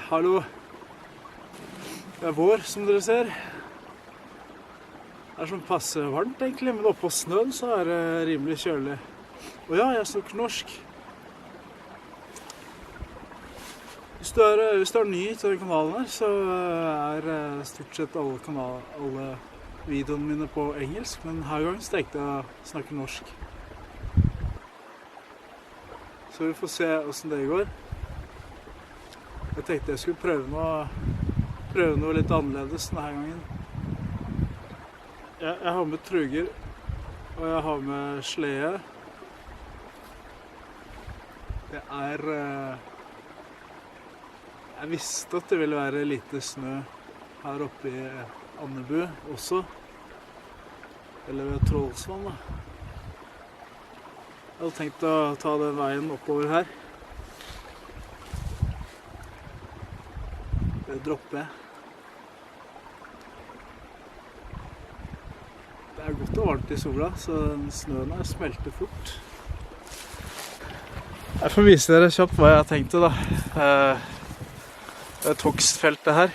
hallo. Det vår, som dere ser. Det sånn passe varmt egentlig, men oppå snøen så det rimelig kjølig. Og ja, jeg snakker norsk. Hvis du ny til den kanalen her, så stort sett alle videoene mine på engelsk, men her gang så tenkte jeg å snakke norsk. Så vi får se hvordan det går. Jeg tenkte jeg skulle prøve noe litt annerledes denne gangen. Jeg har med truger, og jeg har med slede. Jeg visste at det ville være lite snø her oppe i Andebu også. Eller ved Trollsvann da. Jeg hadde tenkt å ta den veien oppover her. Det dropper jeg. Det godt og varmt i sola, så snøen her smelter fort. Jeg får vise dere kjapt hva jeg tenkte da. Det togstfeltet her.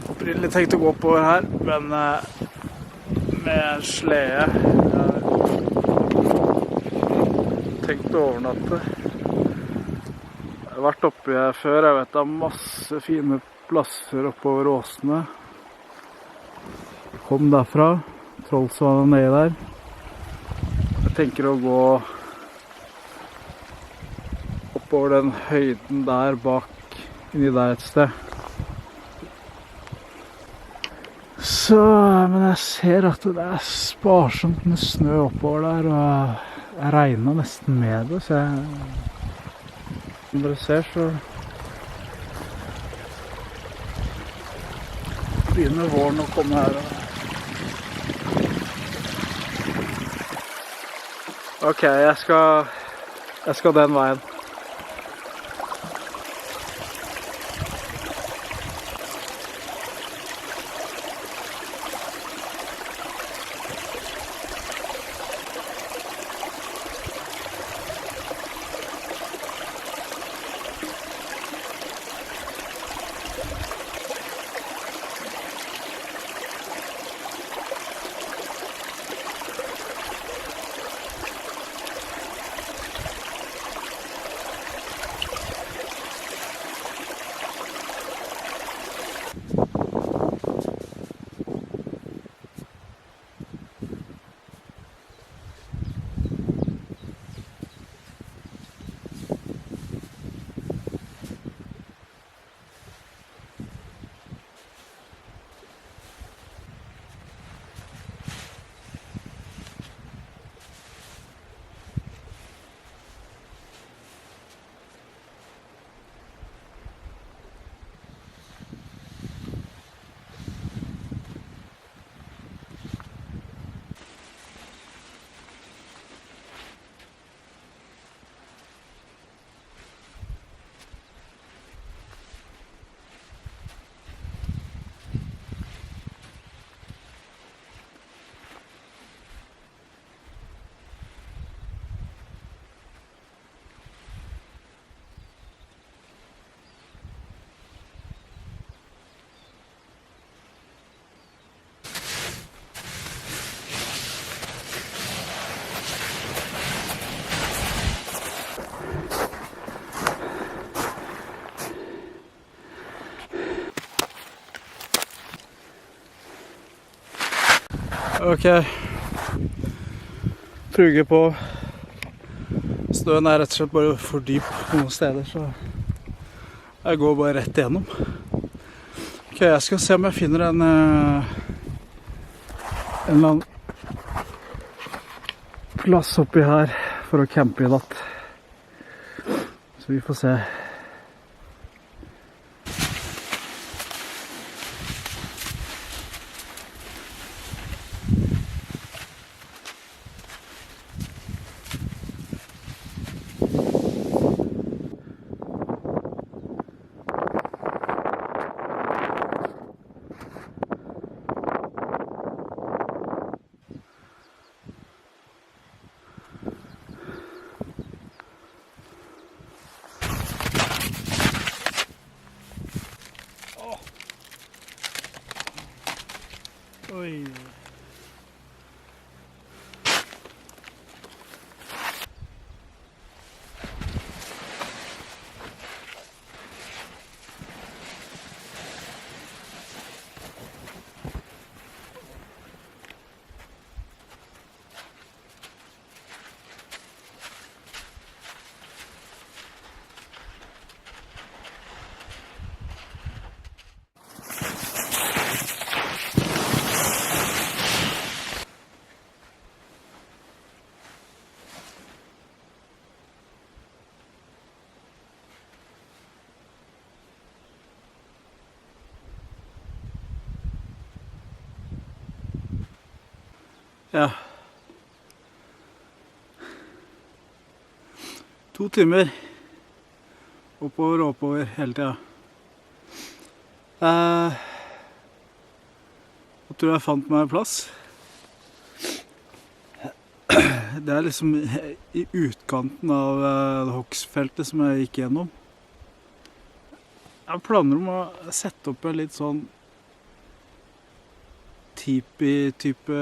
Opprinnelig tenkte å gå oppover her, men med slede. Jeg tenkte å overnatte. Jeg har vært oppe her før, jeg vet det er masse fine plasser oppover åsene. Jeg kom derfra, Trollsvannet nede der. Jeg tenker å gå oppover den høyden der bak, inni der et sted. Så, men jeg ser at det sparsomt med snø oppover der, og jeg regnet nesten med det, så som dere ser så begynner våren å komme her. Ok, jeg skal den veien. Ok, truger på. Snøen rett og slett bare for dyp noen steder, så jeg går bare rett igjennom. Ok, jeg skal se om jeg finner en eller annen plass oppi her for å campe i natt. Så vi får se. Ja. 2 timer. Oppover og oppover hele tiden. Jeg tror jeg fant meg en plass. Det er liksom i utkanten av hogstfeltet som jeg gikk gjennom. Jeg har planer om å sette opp en litt sånn tipi-type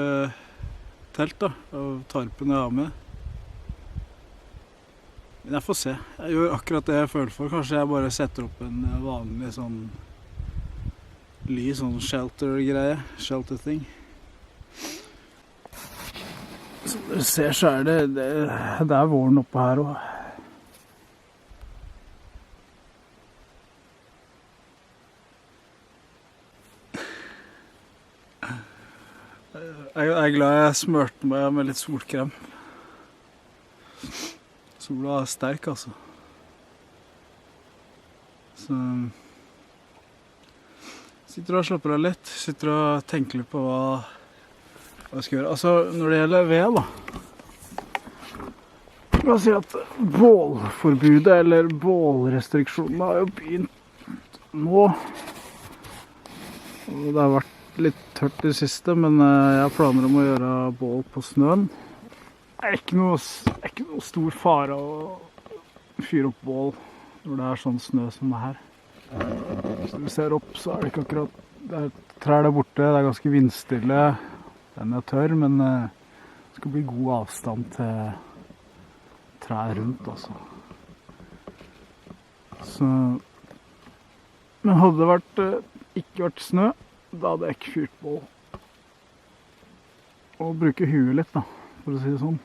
telt da, av tarpen jeg har med. Men jeg får se. Jeg gjør akkurat det jeg føler for. Kanskje jeg bare setter opp en vanlig sånn sånn shelter-greie. Shelter-thing. Som dere ser så er det er våren oppe her også. Jeg er glad jeg smørte meg med litt solkrem. Sola er sterk, altså. Så sitter og slapper av litt. Sitter og tenker litt på hva jeg skal gjøre. Altså, når det gjelder ved, da. Jeg kan si at bålforbudet, eller bålrestriksjonene, har jo begynt nå. Og det har vært litt tørt i det siste, men jeg har planer om å gjøre bål på snøen. Det er ikke noe stor fare å fyre opp bål når det er sånn snø som det her. Hvis du ser opp, så er det ikke akkurat det er trær der borte, det er ganske vindstille. Den er tørr, men det skal bli god avstand til trær rundt, altså. Så, men hadde det ikke vært snø, da hadde jeg ikke fyrt bål. Og bruke huet litt, da, for å si det sånn.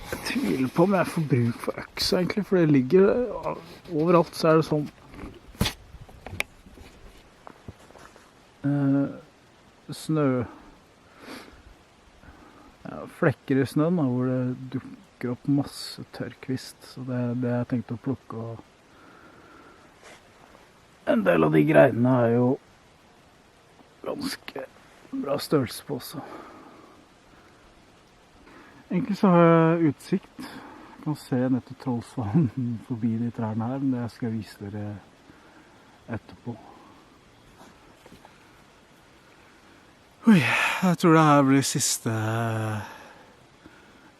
Jeg tviler på om jeg får bruk for øks, egentlig, for det ligger overalt, så er det sånn flekker i snøen, da, hvor det dukker opp masse tørrkvist. Så det er det jeg tenkte å plukke. Og en del av de greinene er jo ganske bra størrelse på også. Egentlig så har jeg utsikt. Jeg kan se ned til Trollsvann forbi de trærne her, men det skal jeg vise dere etterpå. Oi, jeg tror det her blir siste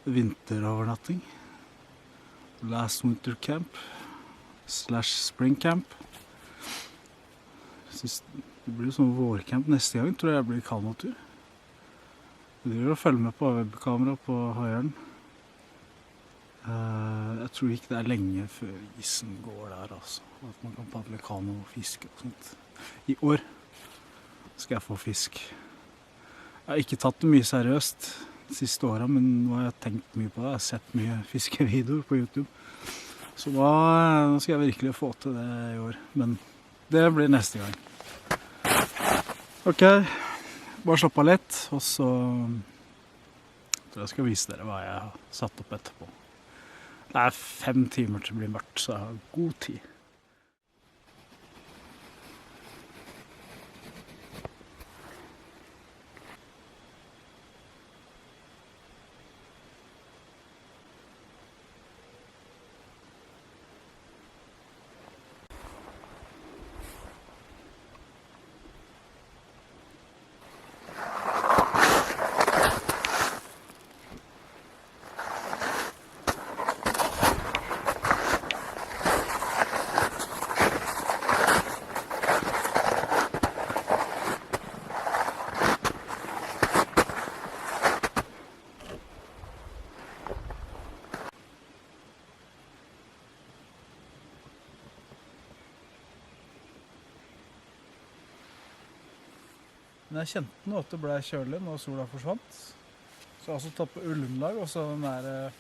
vinterovernatting. Last winter camp / spring camp. Det blir sånn vårcamp neste gang, tror jeg blir kanotur. Jeg driver og følger med på webkamera på Høyeren. Jeg tror ikke det er lenge før isen går der, altså. At man kan padle kano og fiske og sånt. I år skal jeg få fisk. Jeg har ikke tatt det mye seriøst de siste årene, men nå har jeg tenkt mye på det. Jeg har sett mye fiskevideoer på YouTube. Så nå skal jeg virkelig få til det i år. Men det blir neste gang. Ok, bare slapp av litt, og så tror jeg skal vise dere hva jeg har satt opp etterpå. Det er 5 timer til det blir mørkt, så jeg har god tid. Men jeg kjente nå at det ble kjølig når sola forsvant. Så jeg har også tatt på ullunderlag, og så den der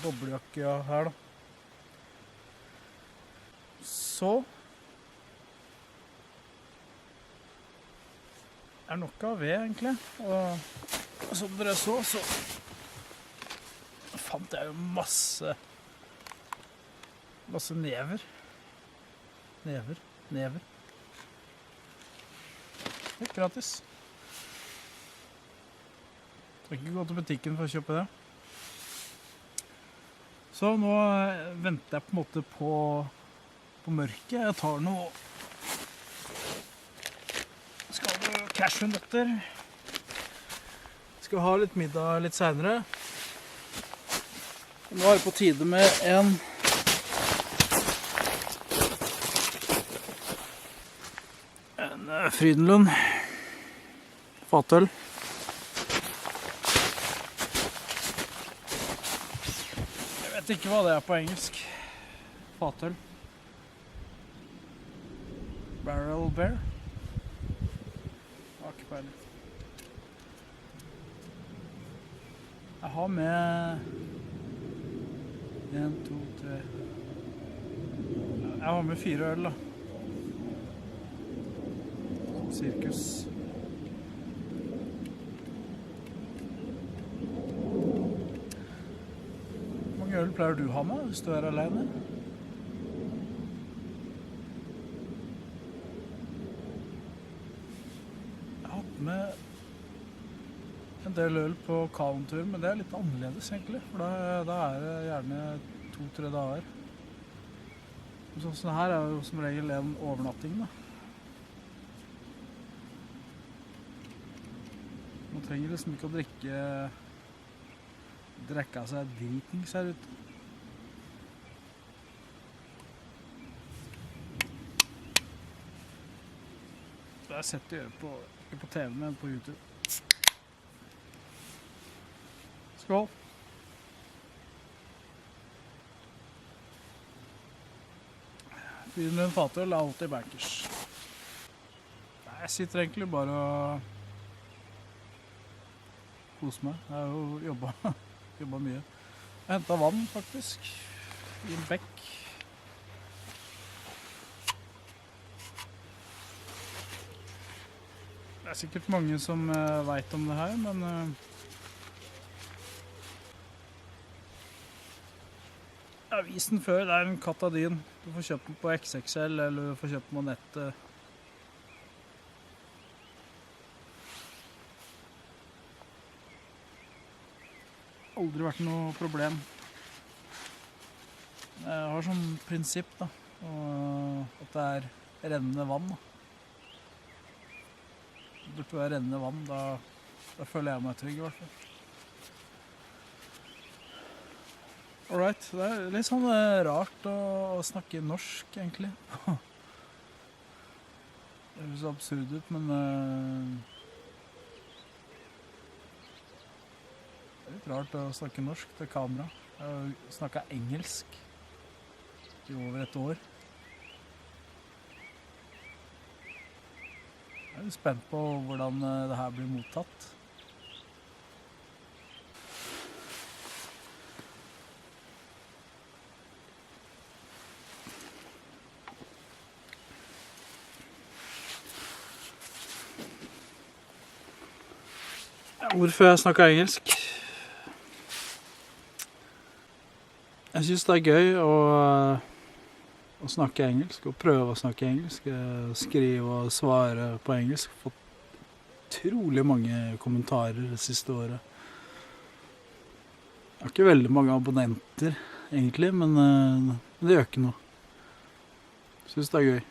boblejakka her da. Så er nok av ved egentlig. Og som dere så fant jeg jo masse never. Helt gratis. Skal ikke gå til butikken for å kjøpe det. Så nå venter jeg på en måte på mørket. Jeg tar noe cashewnøtter. Skal ha litt middag litt senere. Nå er det på tide med en Frydenlund fatøl. Jeg vet ikke hva det er på engelsk. Fatøl. Barrel bear. Akepeilig. Jeg har med 1, 2, 3. Jeg har med 4 øl da. Sirkus. Hvor mange øl pleier du å ha med hvis du er alene? Jeg har hatt med en del øl på Kallentur, men det er litt annerledes egentlig, for da er det gjerne 2-3 dager. Sånn her er jo som regel en overnatting da. Man trenger liksom ikke å drikke av seg dritings her ute. Så jeg har sett det gjøre ikke på TV, men på YouTube. Skål! Frydenlund fatøl er alltid bankers. Jeg sitter egentlig bare og kose meg. Jeg har jo jobbet mye. Jeg hentet vann faktisk i en bekk. Det er sikkert mange som vet om det her, men jeg har vist den før. Det er en Katadyn. Du får kjøpt den på XXL, eller du får kjøpt den på nettet. Aldri vært noe problem. Jeg har sånn prinsipp da, at det er rennende vann da. Det burde være rennende vann, da føler jeg meg trygg i hvert fall. Alright, det er litt sånn rart å snakke norsk egentlig. Det høres absurd ut, men det er litt rart å snakke norsk til kamera. Jeg har snakket engelsk i over et år. Jeg er litt spent på hvordan det her blir mottatt. Hvorfor jeg snakker engelsk? Jeg synes det er gøy å snakke engelsk, og prøve å snakke engelsk, skrive og svare på engelsk. Jeg har fått utrolig mange kommentarer det siste året. Jeg har ikke veldig mange abonnenter egentlig, men det gjør ikke noe. Jeg synes det er gøy.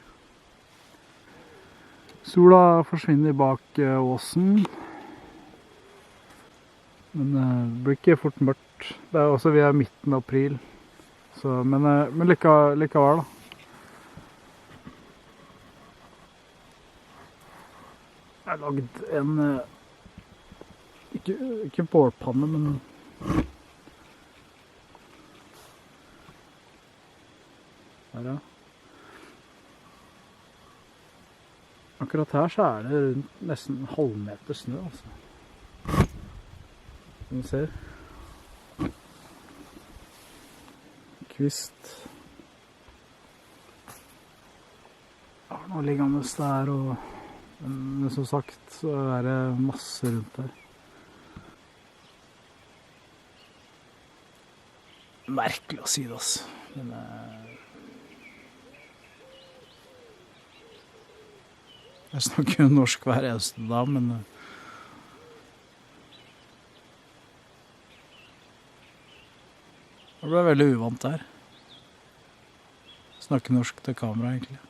Sola forsvinner bak åsen. Men det blir ikke fort mørkt. Det er også, vi er midten av april. Så, men likevel da. Jeg har laget en, ikke bålpanne, men her ja. Akkurat her så er det rundt nesten en halvmeter snø, altså. Som du ser. Kvist. Jeg har noe liggende der, men som sagt så er det masse rundt der. Merkelig å si det, altså. Men Jeg snakker jo norsk hver eneste dag, men det ble veldig uvant der. Snakke norsk til kamera, egentlig.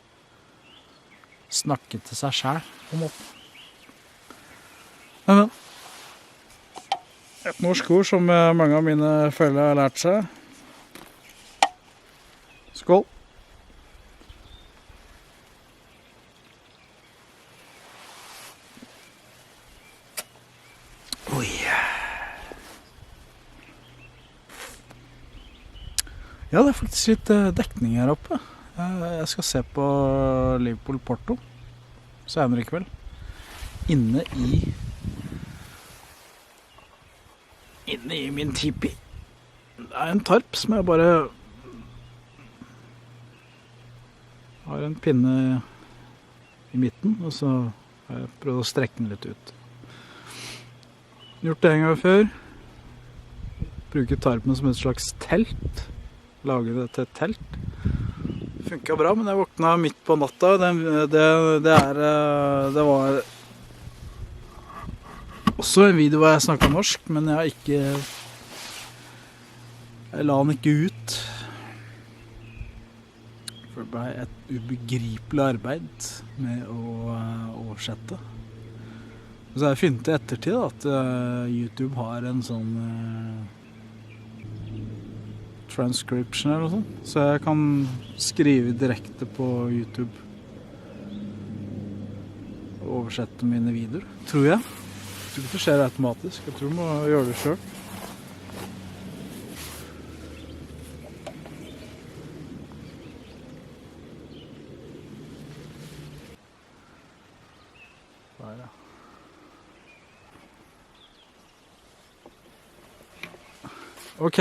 Snakke til seg selv, på en måte. Men. Et norsk ord som mange av mine følgere har lært seg. Skål! Oi. Ja, det faktisk litt dekning her oppe. Jeg skal se på Liverpool-Porto senere i kveld. Inne i min tipi. Det en tarp som jeg bare har en pinne i midten, og så har jeg prøvd å strekke den litt ut. Gjort det en gang før. Bruker tarpen som et slags telt. Lage det til et telt. Det funket bra, men jeg våkna midt på natta. Det var også en video hvor jeg snakket norsk, men jeg la den ikke ut. For det ble et ubegripelig arbeid med å oversette. Så har jeg funnet i ettertid at YouTube har en sånn transcription eller noe sånt. Så jeg kan skrive direkte på YouTube og oversette mine videoer, tror jeg. Jeg tror ikke det skjer automatisk. Jeg tror du må gjøre det selv. Der, ja. Ok.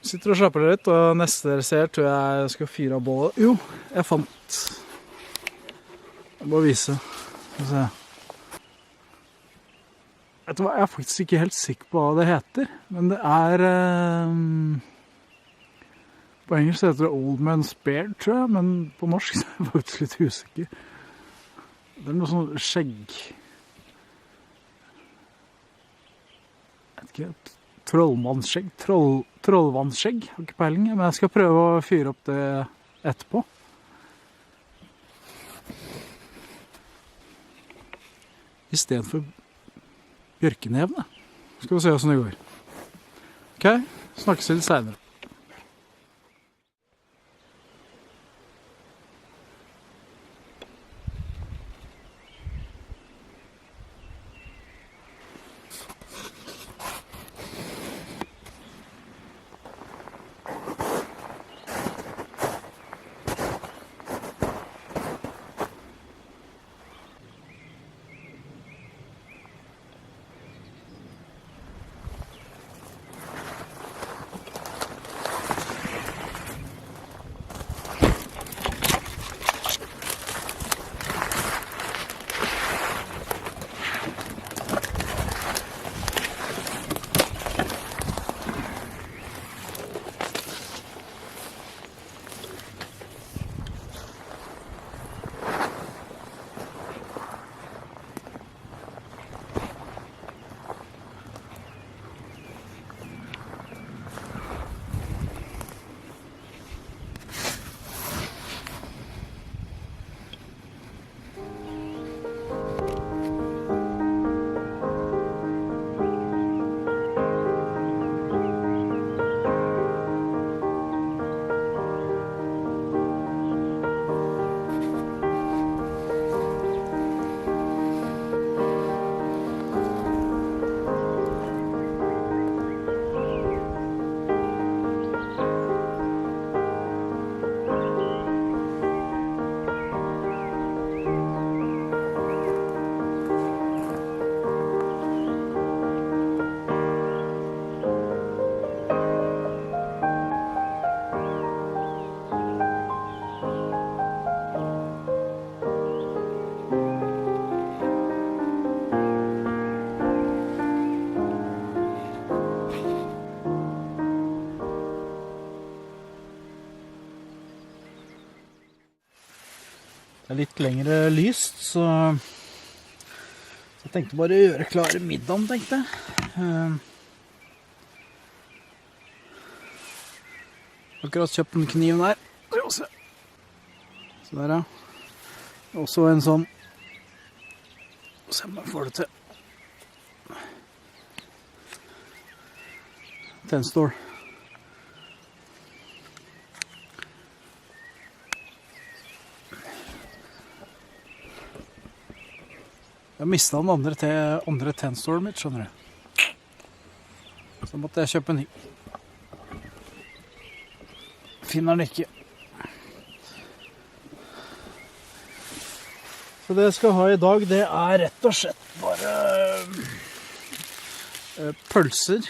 Sitter og slapper litt, og neste dere ser tror jeg skal fyre av bålet. Jo, jeg fant. Jeg må vise. Skal vi se. Vet du hva, jeg faktisk ikke helt sikker på hva det heter, men det på engelsk heter det Old Man's Beard, tror jeg, men på norsk er jeg faktisk litt usikker. Det noe sånn skjegg. Jeg vet ikke, trollmannsskjegg, trollvannsskjegg, har ikke peiling, men jeg skal prøve å fyre opp det etterpå. I stedet for bjørkenevene. Skal vi se hvordan det går. Ok, snakkes litt senere. litt lengre lyst, så jeg tenkte bare å gjøre klare middagen, tenkte jeg. Akkurat kjøpt en kniv der. Så der, ja. Også en sånn, se om jeg får det til. Tennstål. Jeg mistet den andre tennstålen mitt, skjønner du. Så måtte jeg kjøpe en ny. Finner den ikke. Så det jeg skal ha i dag, det er rett og slett bare pølser.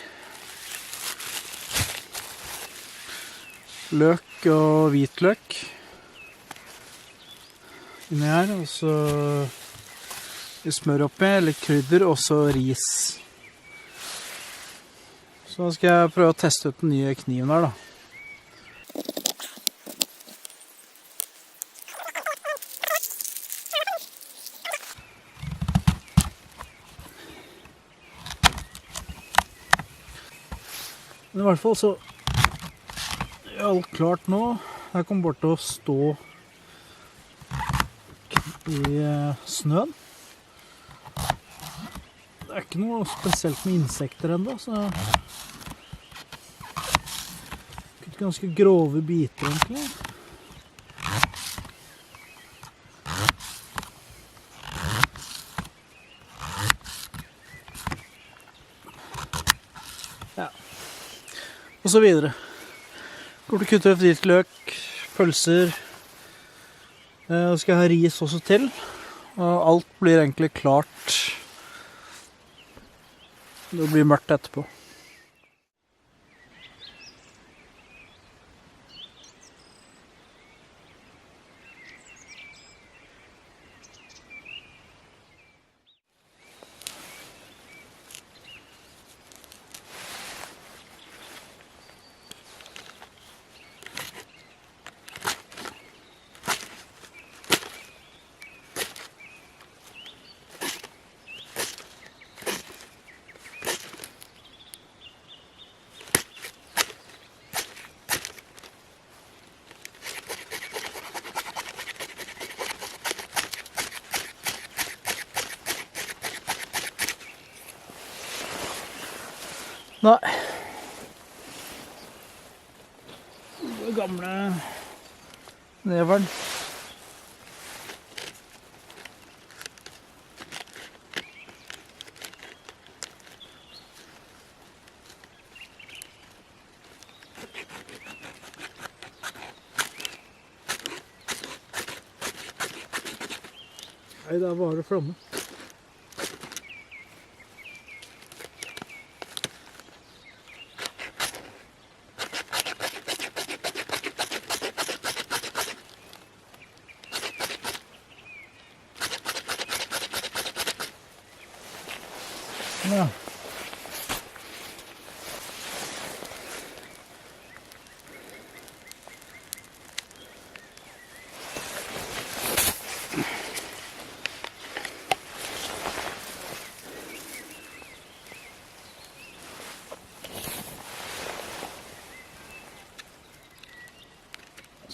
Løk og hvitløk inni her, og så smør oppi, litt krydder, og så ris. Så da skal jeg prøve å teste ut den nye kniven her da. Men i hvert fall så er alt klart nå. Jeg kommer bare til å stå i snøen. Det er ikke noe spesielt med insekter enda, så det er ganske grove biter egentlig. Ja. Og så videre. Går til å kutte ut hvitløk, pølser. Og skal jeg ha ris også til. Og alt blir egentlig klart. Det blir mørkt etterpå. Nei. Den gamle neveren. Nei, der var det flamme. Ja.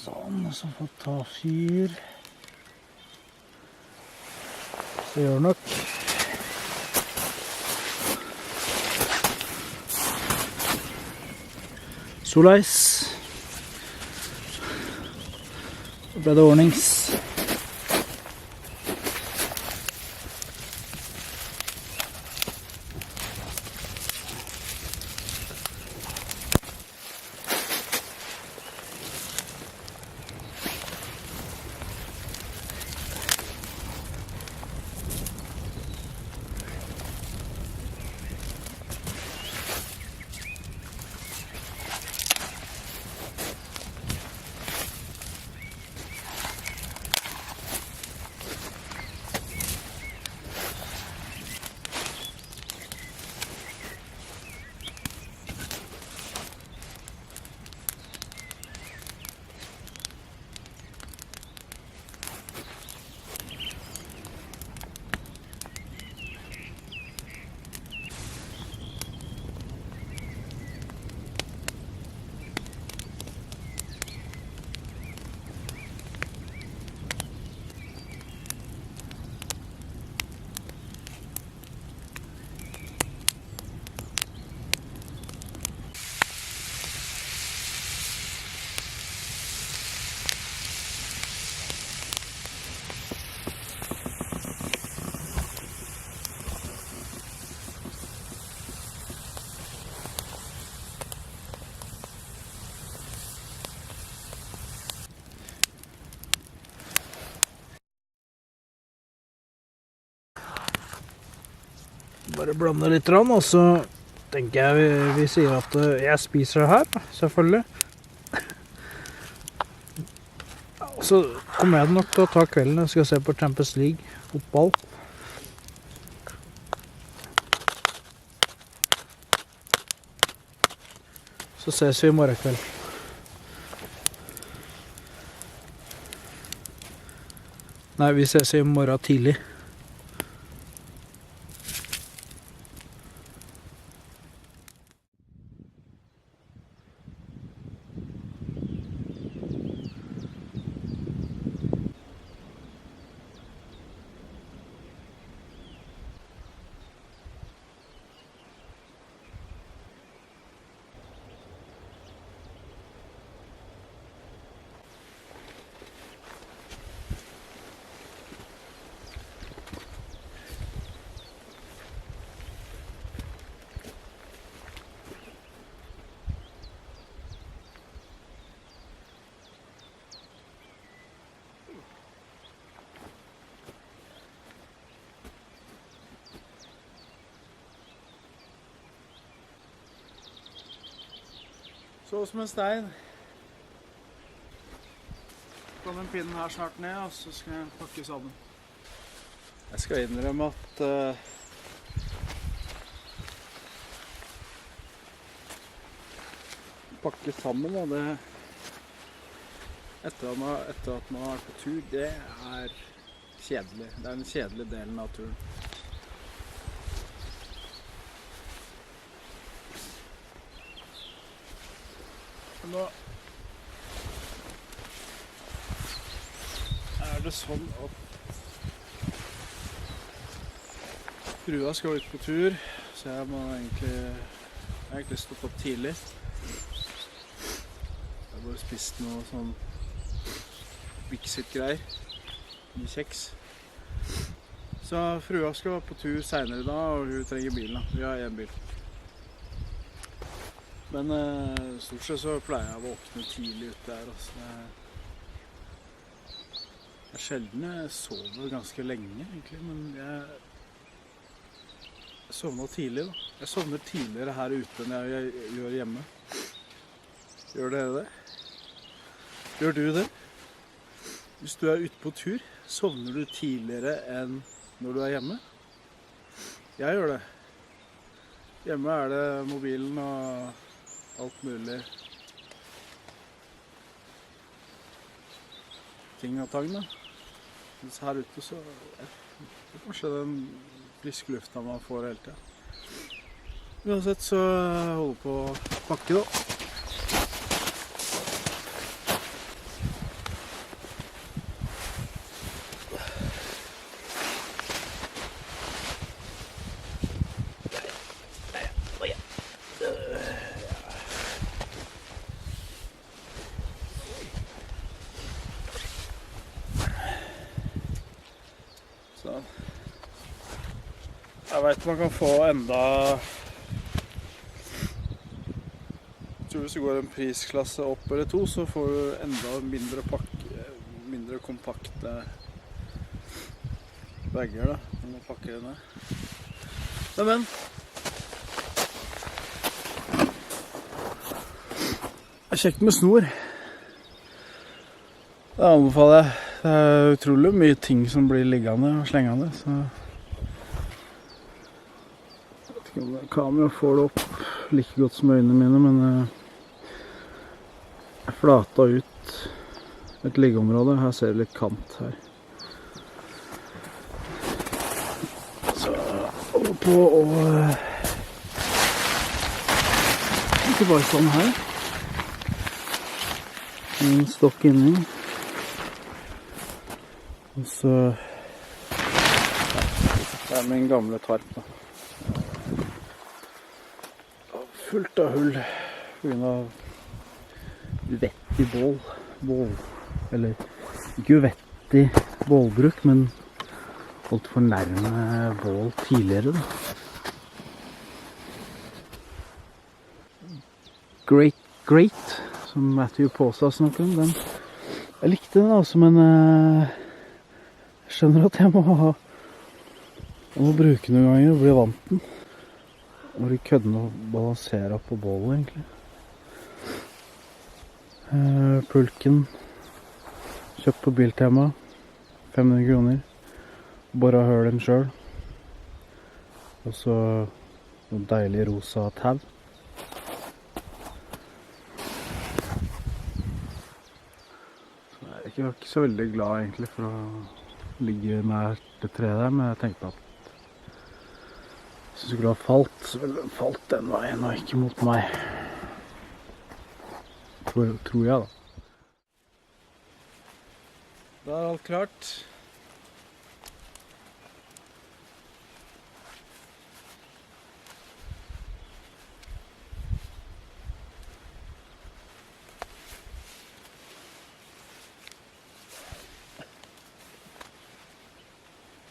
Sånn, og så får ta fyr. Så gjør nok. Soleis. Så ble det ordnings. Bare blande litt, og så tenker jeg vi sier at jeg spiser det her, selvfølgelig. Og så kommer jeg nok til å ta kvelden, jeg skal se på Champions League, fotball. Så ses vi I morgen kveld. Nei, vi ses I morgen tidlig. Så som en stein. Kom den pinnen her snart ned, og så skal jeg pakke sammen. Jeg skal innrømme at pakke sammen, da, det etter at man har vært på tur, det kjedelig. Det den kjedelige delen av turen. Nå det sånn at frua skal ut på tur, så jeg må egentlig stått opp tidlig. Jeg har bare spist noe sånn Bixit-greier, mye kjeks. Så frua skal på tur senere da, og hun trenger bilen da. Vi har en bil. Men stort sett så pleier jeg å våkne tidlig ut der. Altså. Jeg sjelden sover ganske lenge, egentlig, men jeg sovner tidlig. Da. Jeg sovner tidligere her ute enn jeg gjør hjemme. Gjør dere det? Gjør du det? Hvis du ute på tur, sovner du tidligere enn når du hjemme? Jeg gjør det. Hjemme det mobilen og alt mulig ting og tang da. Mens her ute så kanskje den friske lufta man får hele tiden. Uansett så holder på å pakke da. Så jeg vet man kan få enda, jeg tror hvis du går en prisklasse opp eller to, så får du enda mindre kompakte bager da, når man pakker det ned. Men det kjekt med snor. Det anbefaler jeg. Det utrolig mye ting som blir liggende og slengende, så jeg vet ikke om kamera får det opp like godt som øynene mine, men jeg flata ut et liggeområde. Her ser det litt kant her. Så over på å ikke bare sånn her. En stokk inni. Og så det min gamle tarp da. Fullt av hull på grunn av uvettig bål. Eller ikke uvettig bålbruk, men holdt for nærme bål tidligere da. Great, som Matthew Påsa snakker om, den. Jeg likte den altså, men jeg skjønner at jeg må ha Jeg må bruke noen ganger og bli vant den. Hvor de kødden å balansere opp på bålet, egentlig. Pulken. Kjøpt på Biltema. 500 kroner. Borra hølen selv. Og så noen deilig rosa tau. Jeg var ikke så veldig glad egentlig for å ligge nær det treet der, men jeg tenkte at hvis det skulle ha falt, så ville den falt den veien og ikke mot meg. Tror jeg da. Da er alt klart.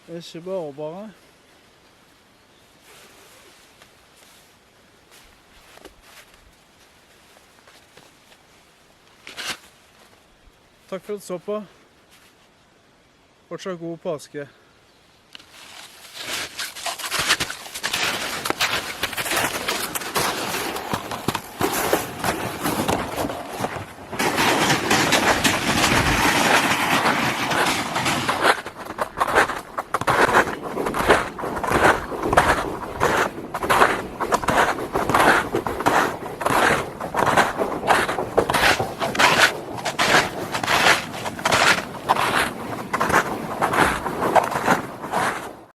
Det er ikke bare. Takk for at du så på. Fortsatt god påske.